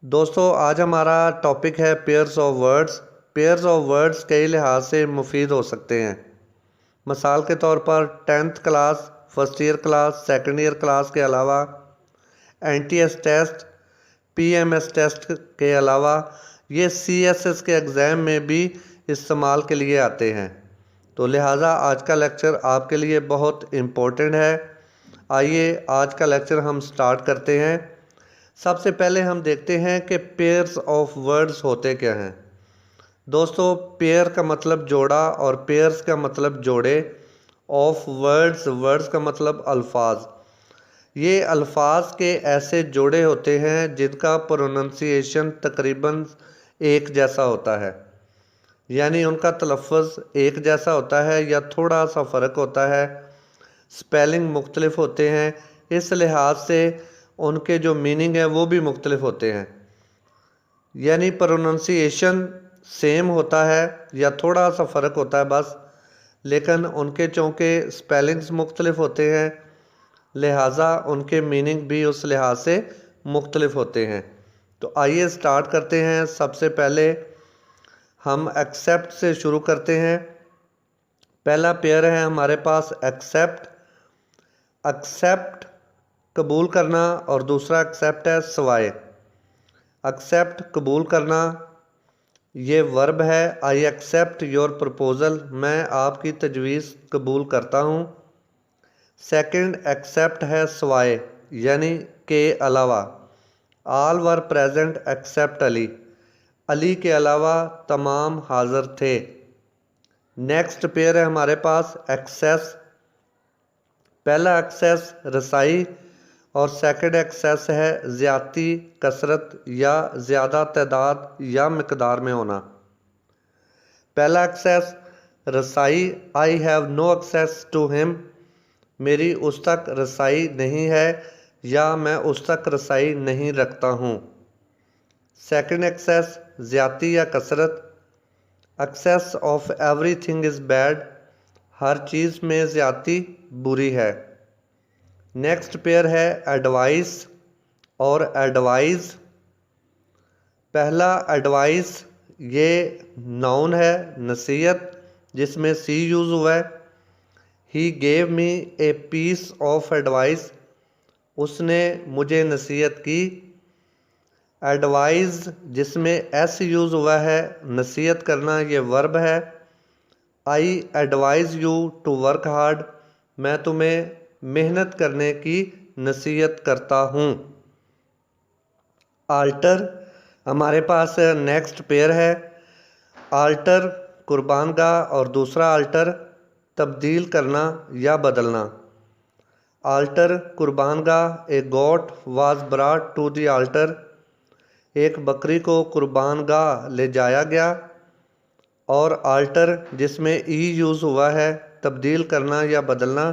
दोस्तों आज हमारा टॉपिक है pairs of words. Pairs of words कई लिहाज से मुफीद हो सकते हैं। मिसाल के तौर पर 10th class, first year class, second year class के अलावा एनटीएस टेस्ट, पीएमएस टेस्ट के अलावा ये सीएसएस के एग्ज़ाम में भी इस्तेमाल के लिए आते हैं। तो लिहाजा आज का लेक्चर आपके लिए बहुत इम्पोर्टेंट है। आइए आज का लेक्चर हम स्टार्ट करते हैं। सबसे पहले हम देखते हैं कि पेयर्स ऑफ वर्ड्स होते क्या हैं। दोस्तों पेयर का मतलब जोड़ा और पेयर्स का मतलब जोड़े। ऑफ वर्ड्स, वर्ड्स का मतलब अल्फाज। ये अल्फाज के ऐसे जोड़े होते हैं जिनका प्रोनंसिएशन तकरीबन एक जैसा होता है, यानी उनका तलफ़्फ़ुज़ एक जैसा होता है या थोड़ा सा फ़र्क होता है। स्पेलिंग मुख्तलिफ होते हैं, इस लिहाज से उनके जो मीनिंग है वो भी मुख्तलिफ होते हैं। यानी प्रोनंसिएशन सेम होता है या थोड़ा सा फ़र्क होता है बस, लेकिन उनके चूँकि स्पेलिंग्स मुख्तलिफ होते हैं लिहाजा उनके मीनिंग भी उस लिहाज से मुख्तलिफ होते हैं। तो आइए स्टार्ट करते हैं। सबसे पहले हम एक्सेप्ट से शुरू करते हैं। पहला पेयर है हमारे पास एक्सेप्ट। एक्सेप्ट कबूल करना और दूसरा एक्सेप्ट है सवाए। एक्सेप्ट कबूल करना ये वर्ब है। आई एक्सेप्ट योर प्रपोज़ल, मैं आपकी तजवीज़ कबूल करता हूँ। सेकंड एक्सेप्ट है सवाए यानी के अलावा। All were present except Ali, Ali के अलावा तमाम हाज़िर थे। नेक्स्ट पेयर है हमारे पास एक्सेस। पहला एक्सेस रसाई और सेकंड एक्सेस है ज़्यादती, कसरत या ज़्यादा तादाद या मकदार में होना। पहला एक्सेस रसाई, I have no access to him, मेरी उस तक रसाई नहीं है या मैं उस तक रसाई नहीं रखता हूँ। सेकंड एक्सेस ज़्यादती या कसरत, excess of everything is bad, हर चीज़ में ज़्यादती बुरी है। नेक्स्ट पेयर है एडवाइस और एडवाइज़। पहला एडवाइस ये नाउन है, नसीहत, जिसमें सी यूज़ हुआ है। He gave me a piece of advice, उसने मुझे नसीहत की। एडवाइज़ जिसमें एस यूज़ हुआ है, नसीहत करना, ये वर्ब है। I advise you to work hard, मैं तुम्हें मेहनत करने की नसीहत करता हूँ। आल्टर हमारे पास नेक्स्ट पेयर है। आल्टर कुर्बानगाह और दूसरा आल्टर तब्दील करना या बदलना। आल्टर कुर्बानगाह, a goat was brought to the altar, एक बकरी को कुर्बानगाह ले जाया गया। और आल्टर जिसमें ई यूज़ हुआ है, तब्दील करना या बदलना।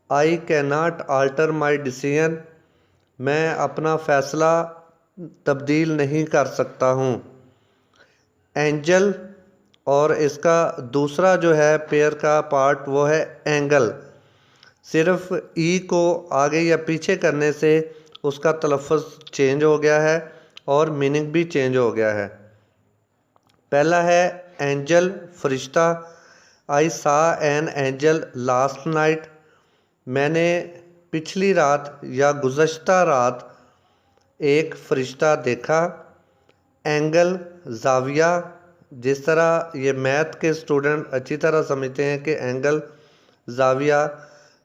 आई can not alter my decision, मैं अपना फ़ैसला तब्दील नहीं कर सकता हूँ। एंजल और इसका दूसरा जो है पेयर का पार्ट वो है एंगल। सिर्फ ई को आगे या पीछे करने से उसका तलफ़्फ़ुज़ चेंज हो गया है और मीनिंग भी चेंज हो गया है। पहला है एंजल, फरिश्ता। आई सा एन एंजल लास्ट नाइट, मैंने पिछली रात या गुज़श्ता रात एक फ़रिश्ता देखा। एंगल ज़ाविया, जिस तरह ये मैथ के स्टूडेंट अच्छी तरह समझते हैं कि एंगल ज़ाविया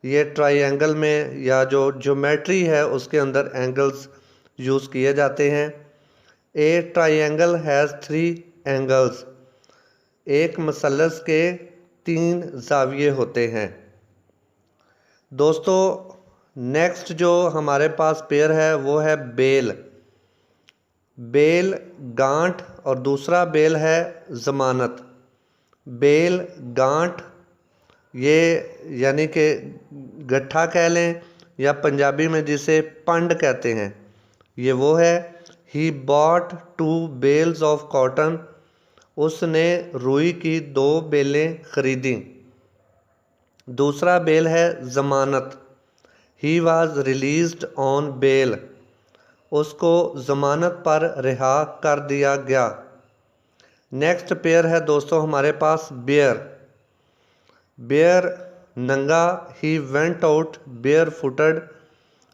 ये ट्रायंगल में या जो ज्योमेट्री है उसके अंदर एंगल्स यूज़ किए जाते हैं। ए ट्रायंगल हैज़ 3 एंगल्स, एक मसलस के 3 ज़ाविये होते हैं। दोस्तों नेक्स्ट जो हमारे पास पेयर है वो है बेल। बेल गांठ और दूसरा बेल है ज़मानत। बेल गांठ ये यानी कि गट्ठा कह लें या पंजाबी में जिसे पंड कहते हैं, ये वो है। He bought 2 bales of cotton, उसने रुई की 2 बेलें खरीदी। दूसरा बेल है ज़मानत। He was released on bail, उसको ज़मानत पर रिहा कर दिया गया। नेक्स्ट पेयर है दोस्तों हमारे पास बेयर। बेयर नंगा, he went out bare footed,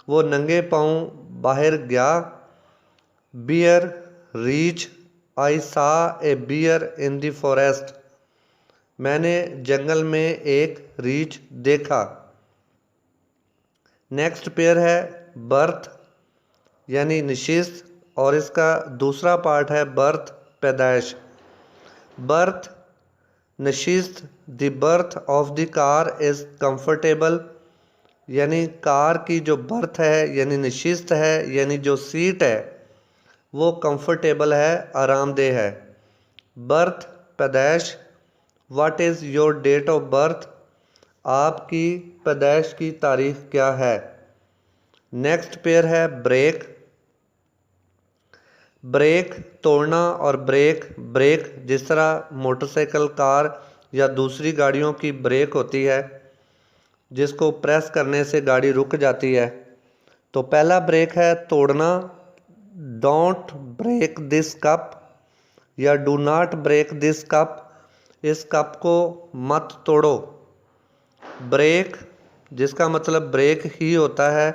वो नंगे पाँव बाहर गया। बियर रीच, I saw a bear in the forest, मैंने जंगल में एक रीछ देखा। नेक्स्ट पेयर है बर्थ यानी निशिस्त, और इसका दूसरा पार्ट है बर्थ पैदाइश। बर्थ नशिस्त, the berth of the car is comfortable, यानी कार की जो बर्थ है यानी नशिस्त है यानी जो सीट है वो कंफर्टेबल है, आरामदेह है। बर्थ पैदाइश, what is your date of birth, आपकी पैदाइश की तारीख क्या है। नेक्स्ट पेयर है ब्रेक। ब्रेक तोड़ना और ब्रेक ब्रेक, जिस तरह मोटरसाइकिल, कार या दूसरी गाड़ियों की ब्रेक होती है जिसको प्रेस करने से गाड़ी रुक जाती है। तो पहला ब्रेक है तोड़ना, डोंट ब्रेक दिस कप या do not break this cup, इस कप को मत तोड़ो। ब्रेक जिसका मतलब ब्रेक ही होता है,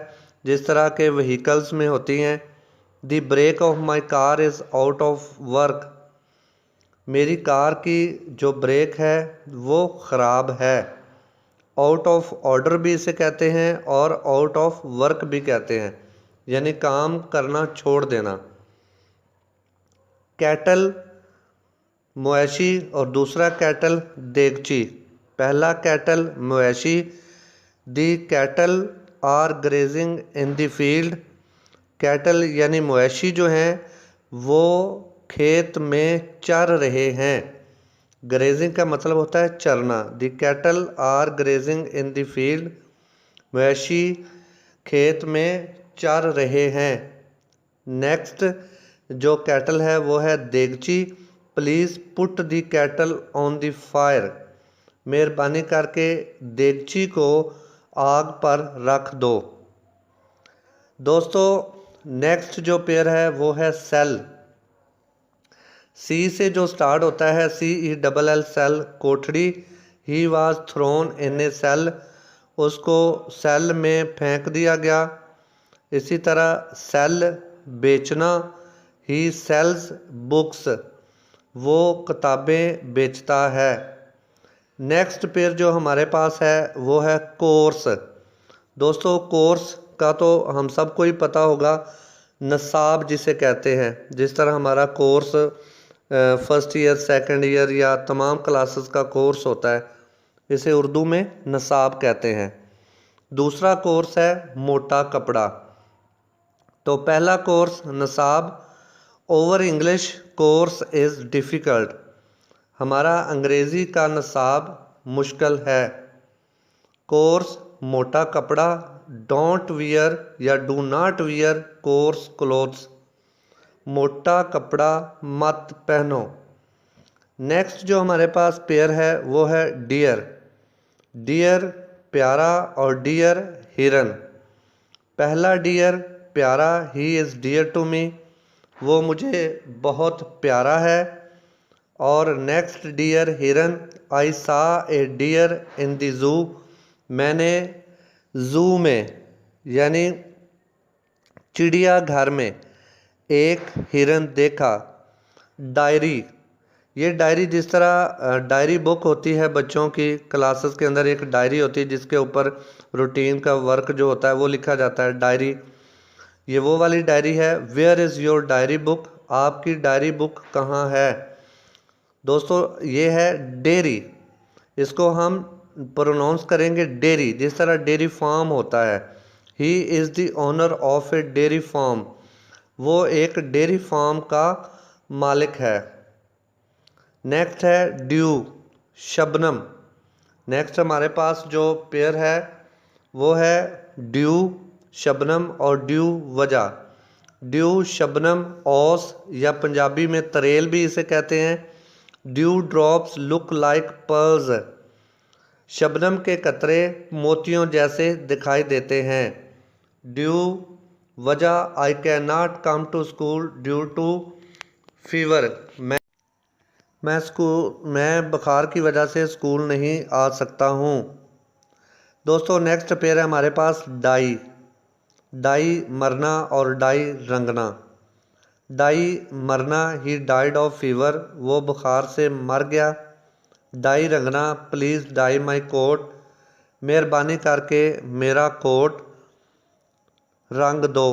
जिस तरह के व्हीकल्स में होती हैं। The brake of my car is out of work, मेरी कार की जो ब्रेक है वो ख़राब है। आउट ऑफ ऑर्डर भी इसे कहते हैं और आउट ऑफ वर्क भी कहते हैं, यानी काम करना छोड़ देना। कैटल मवेशी और दूसरा कैटल देगची। पहला कैटल मवेशी, the cattle are grazing in the field, cattle यानी मवेशी जो हैं वो खेत में चर रहे हैं। ग्रेजिंग का मतलब होता है चरना। The cattle are grazing in the field, मवेशी खेत में चर रहे हैं। नेक्स्ट जो कैटल है वो है देगची। Please put the kettle on the fire, मेहरबानी करके देगची को आग पर रख दो। दोस्तों नेक्स्ट जो पेयर है वो है सेल। सी से जो स्टार्ट होता है, CELL सेल, कोठड़ी। He was thrown in a cell, उसको सेल में फेंक दिया गया। इसी तरह सेल बेचना, ही सेल्स बुक्स, वो किताबें बेचता है। नेक्स्ट पेयर जो हमारे पास है वो है कोर्स। दोस्तों कोर्स का तो हम सबको ही पता होगा, नसाब जिसे कहते हैं। जिस तरह हमारा course first year, second year या तमाम क्लासेस का कोर्स होता है, इसे उर्दू में नसाब कहते हैं। दूसरा कोर्स है मोटा कपड़ा। तो पहला कोर्स नसाब, our English course is difficult, हमारा अंग्रेज़ी का नसाब मुश्किल है। कोर्स मोटा कपड़ा, डोंट वियर या do not wear coarse clothes, मोटा कपड़ा मत पहनो। नेक्स्ट जो हमारे पास पेयर है वो है डियर। डियर प्यारा और डियर हिरन। पहला डियर प्यारा, he is dear to me, वो मुझे बहुत प्यारा है। और नेक्स्ट डियर हिरन, आई saw A dear in the zoo, मैंने ज़ू में यानी चिड़ियाघर में एक हिरन देखा। डायरी, ये डायरी जिस तरह डायरी बुक होती है बच्चों की, क्लासेस के अंदर एक डायरी होती है जिसके ऊपर रूटीन का वर्क जो होता है वो लिखा जाता है, डायरी। ये वो वाली डायरी है। Where is your diary book, आपकी डायरी बुक कहाँ है। दोस्तों ये है डेयरी, इसको हम प्रोनाउंस करेंगे डेयरी, जिस तरह डेयरी फार्म होता है। He is the owner of a dairy farm, वो एक डेयरी फार्म का मालिक है। नेक्स्ट है ड्यू, शबनम। नेक्स्ट हमारे पास जो पेयर है वो है ड्यू, शबनम और ड्यू वजह। ड्यू शबनम ओस या पंजाबी में तरेल भी इसे कहते हैं। Dew drops look like pearls, शबनम के कतरे मोतियों जैसे दिखाई देते हैं। ड्यू वजह I can not come to school due to fever. मैं बुखार की वजह से स्कूल नहीं आ सकता हूँ। दोस्तों नेक्स्ट पेयर है हमारे पास डाई। डाई मरना और डाई रंगना। डाई मरना ही डाइड ऑफ फीवर, वो बुखार से मर गया। Die Rangana please die my coat, मेहरबानी करके मेरा कोट रंग दो।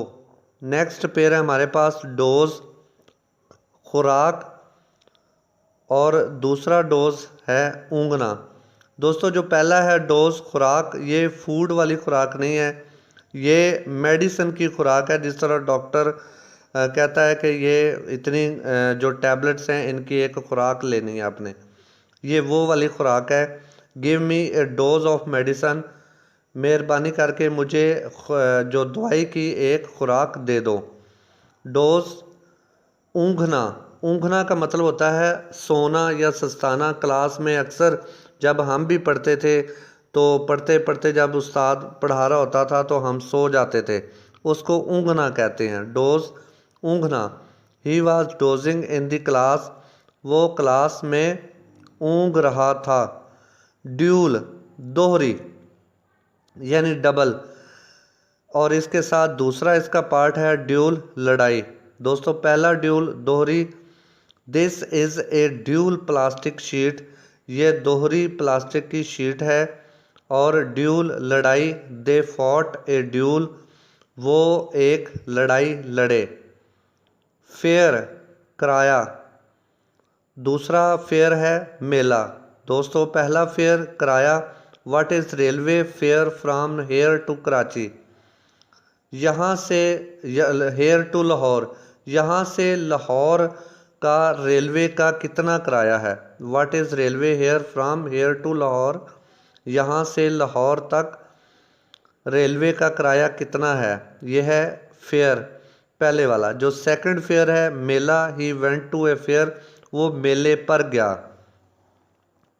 नेक्स्ट पेयर है हमारे पास डोज खुराक और दूसरा डोज है ऊँघना। दोस्तों जो पहला है डोज खुराक, ये फूड वाली खुराक नहीं है, ये मेडिसिन की खुराक है। जिस तरह डॉक्टर कहता है कि ये इतनी जो टैबलेट्स हैं इनकी एक खुराक लेनी है आपने, ये वो वाली खुराक है। Give me a dose of medicine, मेहरबानी करके मुझे जो दवाई की एक खुराक दे दो। डोज ऊँघना, ऊँघना का मतलब होता है सोना या सस्ताना। क्लास में अक्सर जब हम भी पढ़ते थे तो पढ़ते पढ़ते जब उस्ताद पढ़ा रहा होता था तो हम सो जाते थे, उसको ऊँघना कहते हैं। डोज ऊँघना। He was dozing in the class, वो क्लास में ऊँघ रहा था। ड्यूल दोहरी यानी डबल, और इसके साथ दूसरा इसका पार्ट है ड्यूल लड़ाई। दोस्तों पहला ड्यूल दोहरी, this is A dual plastic sheet, ये दोहरी प्लास्टिक की शीट है। और ड्यूल लड़ाई, दे फॉट ए ड्यूल, वो एक लड़ाई लड़े। फेयर किराया, दूसरा फेयर है मेला। दोस्तों पहला फेयर किराया, what is railway fare from here to Karachi, यहाँ से हेयर टू लाहौर, यहाँ से लाहौर का रेलवे का कितना किराया है। What is railway hair from here to Lahore, यहाँ से लाहौर तक रेलवे का किराया कितना है। यह है फेयर पहले वाला। जो सेकंड फेयर है मेला, he went to a fair, वो मेले पर गया।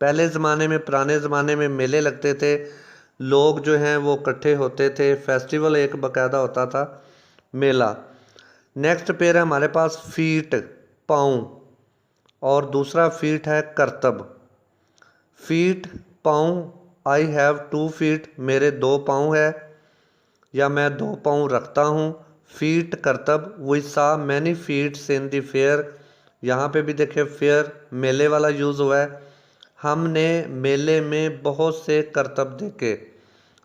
पहले ज़माने में, पुराने ज़माने में मेले लगते थे, लोग जो हैं वो इकट्ठे होते थे, फेस्टिवल एक बाकायदा होता था, मेला। नेक्स्ट पेयर है हमारे पास फीट पाँव, और दूसरा फीट है करतब। फीट पाँव, आई हैव 2 फीट, मेरे 2 पाँव है या मैं 2 पाँव रखता हूँ। फीट करतब, we saw many feats in the fair, यहाँ पे भी देखिए फेयर मेले वाला यूज़ हुआ है। हमने मेले में बहुत से करतब देखे।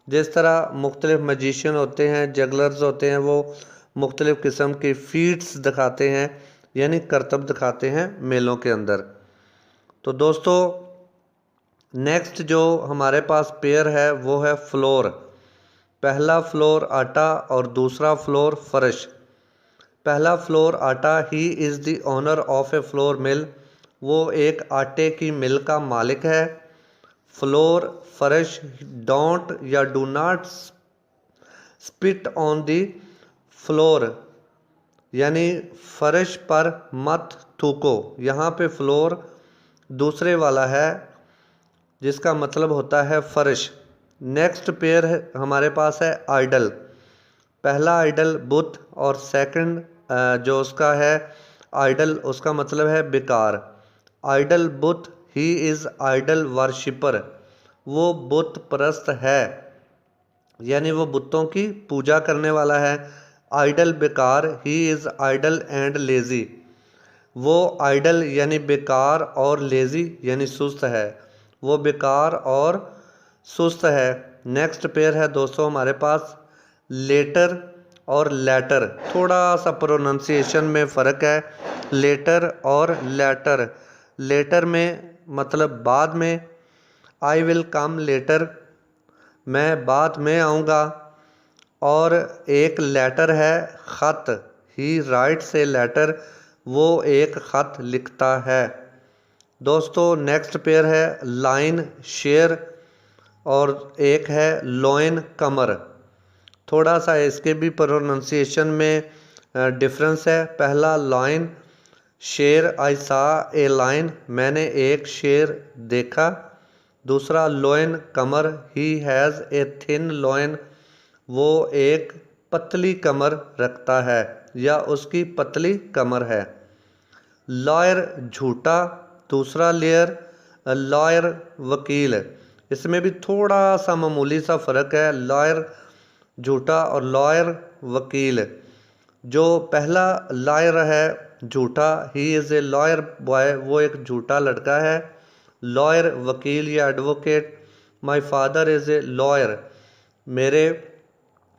जिस तरह मुख्तलिफ मजिशियन होते हैं, जगलर्स होते हैं, वो मुख्तलिफ किस्म की फीट्स दिखाते हैं, यानी करतब दिखाते हैं मेलों के अंदर। तो दोस्तों नेक्स्ट जो हमारे पास पेयर है वो है फ्लोर। पहला फ्लोर आटा और दूसरा फ्लोर फर्श। पहला फ्लोर आटा, ही is the owner of A flour mill, वो एक आटे की मिल का मालिक है। फ्लोर फर्श, डोंट या do not spit on the floor, यानी फर्श पर मत थूको। यहाँ पे फ्लोर दूसरे वाला है जिसका मतलब होता है फर्श। नेक्स्ट पेयर है हमारे पास है आइडल। पहला आइडल बुत, और सेकंड जो उसका है आइडल, उसका मतलब है बेकार। आइडल बुत, ही इज़ आइडल वर्शिपर, वो बुत परस्त है, यानी वो बुतों की पूजा करने वाला है। आइडल बेकार, he is idle and lazy, वो आइडल यानी बेकार और लेज़ी यानी सुस्त है, वो बेकार और सुस्त है। नेक्स्ट पेयर है दोस्तों हमारे पास लेटर और लेटर। थोड़ा सा प्रोनाउंसिएशन में फ़र्क है, लेटर और लेटर। लेटर में मतलब बाद में, आई विल कम लेटर, मैं बाद में आऊँगा। और एक लेटर है ख़त, ही राइट्स ए लेटर, वो एक ख़त लिखता है। दोस्तों नेक्स्ट पेयर है लाइन शेर, और एक है लोइन कमर। थोड़ा सा इसके भी प्रोनाउंसिएशन में डिफरेंस है। पहला लाइन शेर, आई सा ए लाइन, मैंने एक शेर देखा। दूसरा lion Qamar, he has a thin lion, वो एक पतली कमर रखता है या उसकी पतली कमर है। लॉयर झूठा, दूसरा लेयर लॉयर वकील। इसमें भी थोड़ा सा मामूली सा फ़र्क है, लॉयर झूठा और लॉयर वकील। जो पहला लॉयर है झूठा, ही इज़ ए लॉयर बॉय, वो एक झूठा लड़का है। लॉयर वकील या advocate, my father is a lawyer, मेरे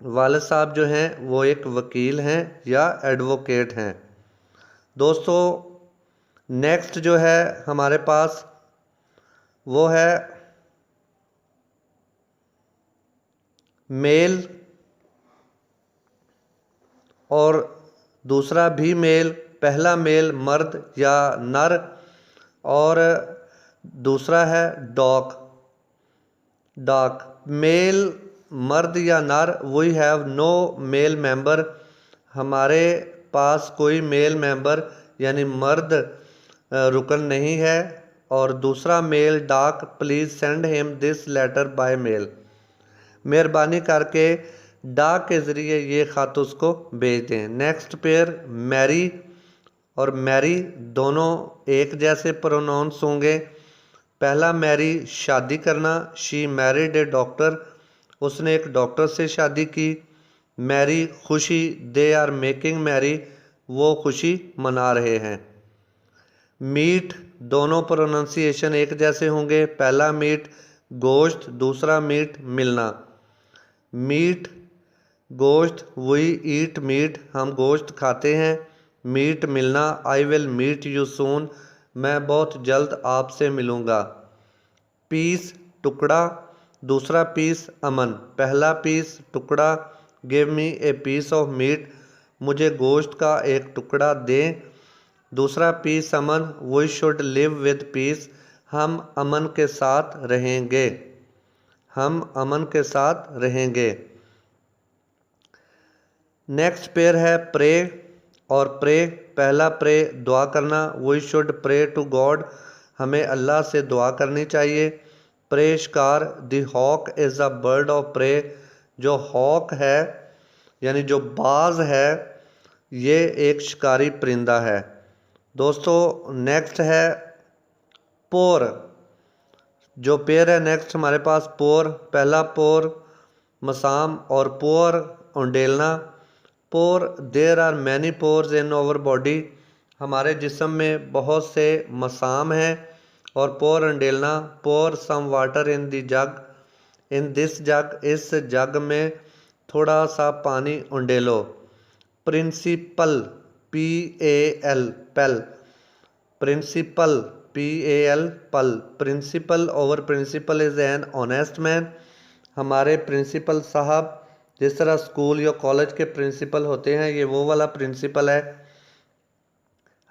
वालिद साहब जो हैं वो एक वकील हैं या एडवोकेट हैं। दोस्तों नेक्स्ट जो है हमारे पास वो है मेल और दूसरा भी मेल। पहला मेल मर्द या नर और दूसरा है डॉग। मेल मर्द या नर, we have no male member, हमारे पास कोई मेल मेंबर यानी मर्द रुकन नहीं है। और दूसरा मेल डॉग, please send him this letter by mail, मेहरबानी करके डाक के ज़रिए ये ख़त उसको भेज दें। नेक्स्ट पेयर मैरी और मैरी, दोनों एक जैसे प्रोनाउंस होंगे। पहला मैरी शादी करना, शी मैरिड ए डॉक्टर, उसने एक डॉक्टर से शादी की। मैरी खुशी, दे आर मेकिंग मैरी, वो खुशी मना रहे हैं। मीट, दोनों प्रोनाउंसिएशन एक जैसे होंगे। पहला मीट गोश्त, दूसरा मीट मिलना। मीट गोश्त, वी ईट मीट, हम गोश्त खाते हैं। मीट मिलना, I will meet you soon, मैं बहुत जल्द आपसे मिलूँगा। पीस टुकड़ा, दूसरा पीस अमन, पहला पीस टुकड़ा give me a piece of meat, मुझे गोश्त का एक टुकड़ा दें। दूसरा पीस अमन, we should live with peace, हम अमन के साथ रहेंगे, हम अमन के साथ रहेंगे। नेक्स्ट पेयर है प्रे और प्रे। पहला प्रे दुआ करना, we should pray to God, हमें अल्लाह से दुआ करनी चाहिए। प्रे शिकार, the hawk is a bird of prey, जो हॉक है यानी जो बाज है ये एक शिकारी परिंदा है। दोस्तों नेक्स्ट है पोर। जो पेयर है नेक्स्ट हमारे पास पोर, पहला पोर मसाम और पोर उंडेलना। Pore, there are many pores in our body, हमारे जिस्म में बहुत से मसाम हैं। और पोर अंडेलना, पोर some water in the jug, in this जग, इस जग में थोड़ा सा पानी उंडेलो। Principal, P A L pal, principle P A L pal, principal our principal is an honest man, हमारे प्रिंसिपल साहब जिस तरह स्कूल या कॉलेज के प्रिंसिपल होते हैं ये वो वाला प्रिंसिपल है।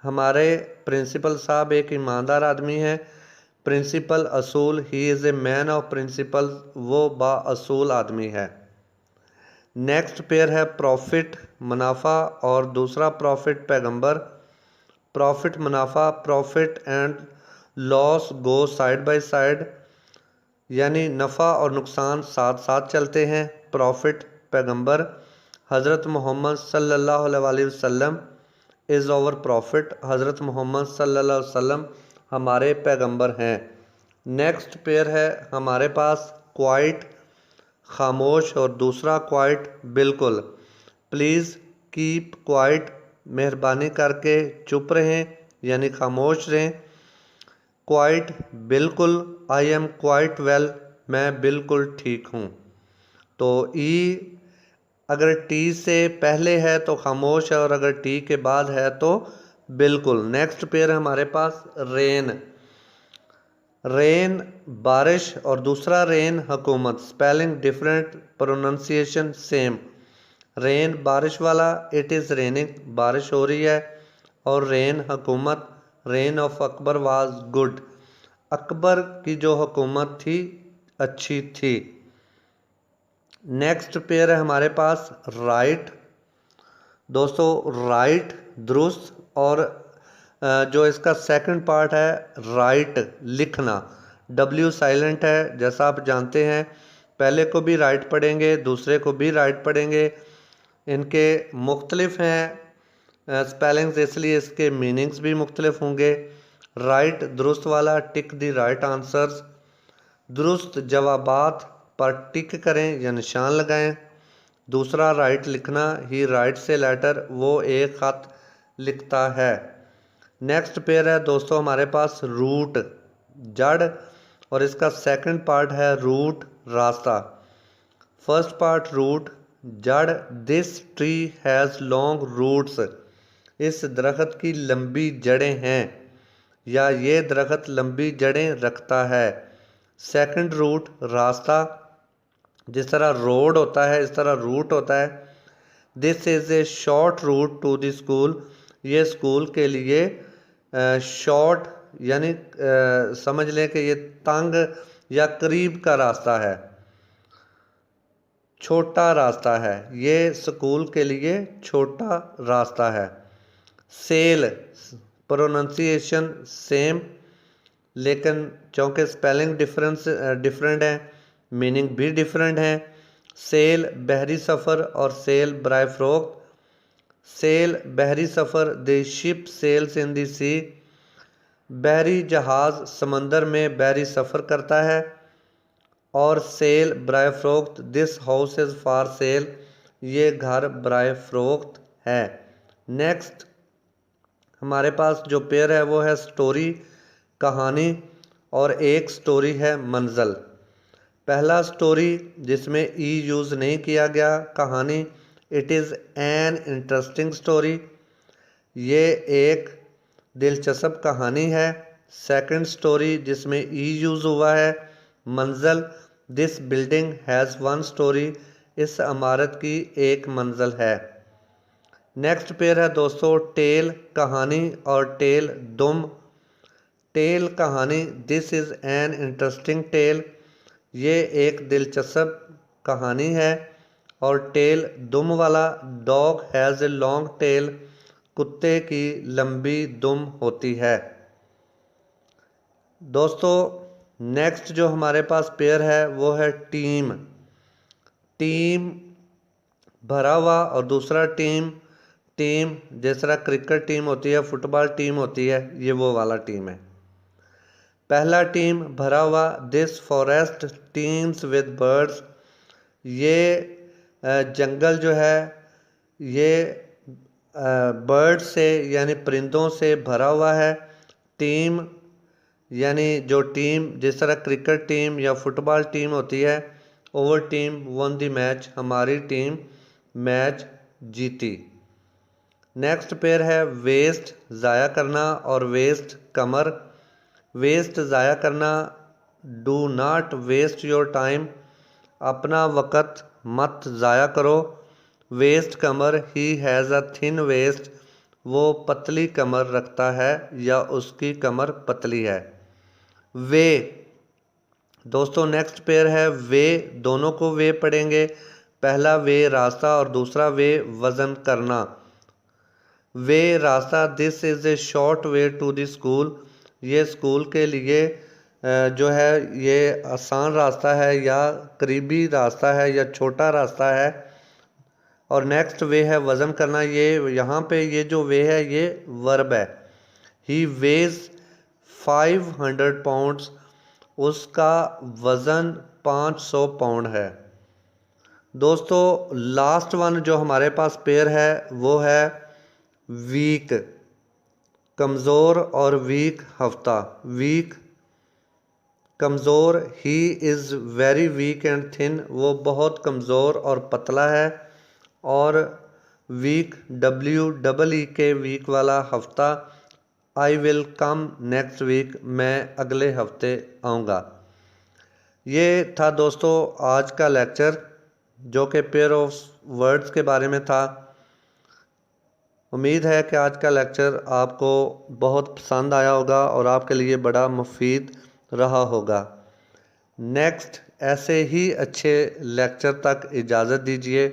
हमारे प्रिंसिपल साहब एक ईमानदार आदमी है। प्रिंसिपल असूल, he is a man of principle, वो बाअसूल आदमी है। नेक्स्ट पेयर है प्रॉफिट मुनाफा और दूसरा प्रॉफिट पैगंबर। प्रॉफिट मुनाफा, profit and loss go side by side, यानी नफ़ा और नुकसान साथ साथ चलते हैं। प्रॉफिट पैगंबर, हज़रत मोहम्मद सल्लल्लाहु अलैहि वसल्लम इज़ आवर प्रॉफिट, हज़रत मोहम्मद सल्लल्लाहु अलैहि वसल्लम हमारे पैगंबर हैं। नेक्स्ट पेयर है हमारे पास क्वाइट खामोश और दूसरा क्वाइट बिल्कुल। प्लीज़ कीप क्वाइट, मेहरबानी करके चुप रहें यानी खामोश रहें। क्वाइट बिल्कुल, आई एम क्वाइट वेल, मैं बिल्कुल ठीक हूँ। तो ई अगर टी से पहले है तो खामोश है और अगर टी के बाद है तो बिल्कुल। नेक्स्ट पेयर हमारे पास रेन। रेन बारिश और दूसरा रेन हुकूमत, spelling different, pronunciation same. Rain बारिश वाला, इट इज़ रेनिंग, बारिश हो रही है। और रेन हुकूमत, rain of Akbar was good, Akbar की जो हुकूमत थी अच्छी थी। नेक्स्ट पेयर है हमारे पास राइट। दोस्तों राइट दुरुस्त, और जो इसका सेकंड पार्ट है राइट लिखना, डब्ल्यू साइलेंट है जैसा आप जानते हैं। पहले को भी राइट पढ़ेंगे, दूसरे को भी राइट पढ़ेंगे। इनके मुख्तलिफ हैं स्पेलिंग्स, इसलिए इसके मीनिंग्स भी मुख्तलिफ होंगे। राइट दुरुस्त वाला, टिक द राइट आंसर्स। दुरुस्त जवाबात पर टिक करें या निशान लगाएं। दूसरा राइट लिखना, ही राइट से लेटर, वो एक ख़त लिखता है। नेक्स्ट पेयर है दोस्तों हमारे पास रूट, जड़, और इसका सेकंड पार्ट है रूट, रास्ता। फर्स्ट पार्ट रूट, जड़, this tree has long roots, इस दरख्त की लंबी जड़ें हैं, या ये दरख्त लंबी जड़ें रखता है। सेकंड रूट, रास्ता, जिस तरह रोड होता है इस तरह रूट होता है। This is a short route to the school, ये स्कूल के लिए शॉर्ट यानी समझ लें कि ये तंग या करीब का रास्ता है, छोटा रास्ता है, ये स्कूल के लिए छोटा रास्ता है। सेल, प्रोनंसिएशन सेम, लेकिन चूँकि स्पेलिंग डिफरेंट है, मीनिंग भी डिफरेंट है। सेल बहरी सफ़र और सेल बराए फ़रोख्त। सेल बहरी सफ़र, the ship sails in the sea, बहरी जहाज़ समंदर में बहरी सफ़र करता है। और सेल बराए फ़रोख्त, this house is for sale, ये घर बराए फ़रोख्त है। नेक्स्ट हमारे पास जो पेयर है वो है स्टोरी, कहानी, और एक स्टोरी है मंज़ल। पहला स्टोरी जिसमें ई यूज़ नहीं किया गया, कहानी, it is an interesting story, ये एक दिलचस्प कहानी है। सेकंड स्टोरी जिसमें ई यूज़ हुआ है, मंज़ल, this building has one storey, इस इमारत की एक मंजिल है। नेक्स्ट पेयर है दोस्तों टेल, कहानी, और टेल दुम। टेल कहानी, this is an interesting tale, ये एक दिलचस्प कहानी है। और टेल दुम वाला, dog has a long tail, कुत्ते की लंबी दुम होती है। दोस्तों नेक्स्ट जो हमारे पास पेयर है वो है टीम। टीम भरा हुआ, और दूसरा टीम, टीम जिस तरह क्रिकेट टीम होती है, फुटबॉल टीम होती है, ये वो वाला टीम है। पहला टीम भरा हुआ, this forest teams with birds, ये जंगल जो है ये बर्ड से यानी परिंदों से भरा हुआ है। टीम यानी जो टीम, जिस तरह क्रिकेट टीम या फुटबॉल टीम होती है, our team won the match, हमारी टीम मैच जीती। नेक्स्ट पेयर है वेस्ट, ज़ाया करना, और वेस्ट कमर। वेस्ट ज़ाया करना, do not waste your time, अपना वक़्त मत ज़ाया करो। वेस्ट कमर, he has a thin waist, वो पतली कमर रखता है या उसकी कमर पतली है। वे दोस्तों नेक्स्ट पेयर है वे, दोनों को वे पढ़ेंगे। पहला वे रास्ता और दूसरा वे वज़न करना। वे रास्ता, this is a short way to the school, ये स्कूल के लिए जो है ये आसान रास्ता है या करीबी रास्ता है या छोटा रास्ता है। और नेक्स्ट वे है वज़न करना, ये यहाँ पे ये जो वे है ये वर्ब है। ही वेज 500 पाउंड्स, उसका वज़न 500 पाउंड है। दोस्तों लास्ट वन जो हमारे पास पेयर है वो है वीक, कमज़ोर, और वीक हफ्ता। वीक कमज़ोर, he is very weak and thin, वो बहुत कमज़ोर और पतला है। और वीक WEEK वीक वाला हफ्ता, I will come next week, मैं अगले हफ्ते आऊँगा। ये था दोस्तों आज का लेक्चर जो कि पेयर ऑफ वर्ड्स के बारे में था। उम्मीद है कि आज का लेक्चर आपको बहुत पसंद आया होगा और आपके लिए बड़ा मुफीद रहा होगा। नेक्स्ट ऐसे ही अच्छे लेक्चर तक इजाज़त दीजिए।